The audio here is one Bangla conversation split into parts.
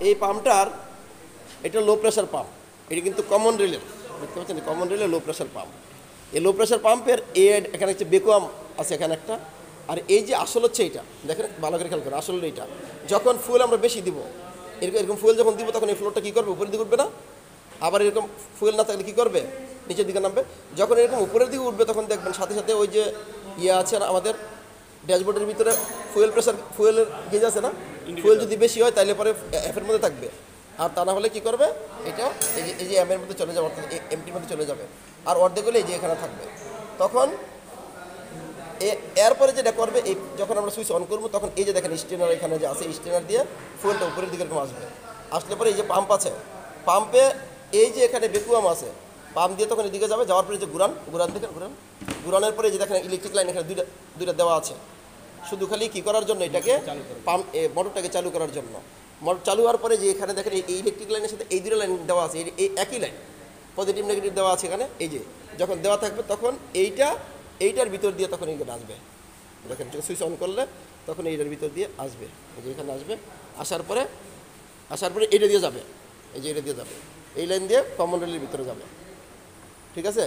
এই পাম্পটার এটা লো প্রেশার পাম্প, এটা কিন্তু কমন রেলের, দেখতে পাচ্ছেন কমন রেলের লো প্রেশার পাম্প। এই লো প্রেশার পাম্পের এখানে হচ্ছে বেকুয়াম আছে এখানে একটা, আর এই যে আসল হচ্ছে এইটা, দেখেন ভালো করে খেয়াল করেন, আসল এইটা যখন ফুয়েল আমরা বেশি দিব, এরকম এরকম ফুয়েল যখন দিব তখন এই ফ্লোরটা কী করবে, উপরের দিকে উঠবে না, আবার এরকম ফুয়েল না থাকলে কী করবে, নিচের দিকে নামবে। যখন এরকম উপরের দিকে উঠবে তখন দেখবেন সাথে সাথে ওই যে ইয়ে আছে না আমাদের ড্যাশবোর্ডের ভিতরে ফুয়েল প্রেশার, ফুয়েলের গেজ আছে না, ফুয়েল যদি বেশি হয় তাহলে পরে এফের মধ্যে থাকবে, আর তা না হলে কী করবে, এটা এই যে এমের মধ্যে চলে যাবে, অর্থাৎ এমটির মধ্যে চলে যাবে, আর অর্ধেক হলে এই যে এখানে থাকবে। তখন এরপরে যেটা করবে, এই যখন আমরা সুইচ অন করবো তখন এই যে দেখেন স্টেনার এখানে যে আছে, স্টেনার দিয়ে ফুয়েলটা উপরের দিকে এরকম আসবে, আসলে পরে এই যে পাম্প আছে, পাম্পে এই যে এখানে বেকুয়াম আছে, পাম্প দিয়ে তখন এদিকে যাবে, যাওয়ার পরে যে ঘুরান দেখেন, ঘুরানোর পরে যে দেখেন ইলেকট্রিক লাইন এখানে দুইটা দেওয়া আছে, শুধু খালি কী করার জন্য, এটাকে পাম্প মোটরটাকে চালু করার জন্য। মোটর চালু হওয়ার পরে যে এখানে দেখেন এই ইলেকট্রিক লাইনের সাথে এই দুটো লাইন দেওয়া আছে, এই একই লাইন পজিটিভ নেগেটিভ দেওয়া আছে এখানে, এই যে যখন দেওয়া থাকবে তখন এইটার ভিতর দিয়ে তখন এইখানে আসবে, দেখেন সুইচ অন করলে তখন এইটার ভিতর দিয়ে আসবে, এই যে এখানে আসবে, আসার পরে এইটা দিয়ে যাবে, এই যে এটা দিয়ে যাবে, এই লাইন দিয়ে কমন রেলের ভিতরে যাবে, ঠিক আছে।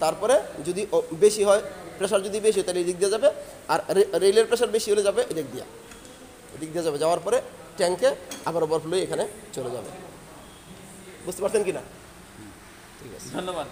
তারপরে যদি বেশি হয়, প্রেশার যদি বেশি হয় তাহলে এই দিক দিয়ে যাবে, আর রেলের প্রেশার বেশি হলে যাবে এদিক দিয়ে যাবে, যাওয়ার পরে ট্যাঙ্কে আবার ওভারফ্লো এখানে চলে যাবে। বুঝতে পারছেন কি না? ঠিক আছে, ধন্যবাদ।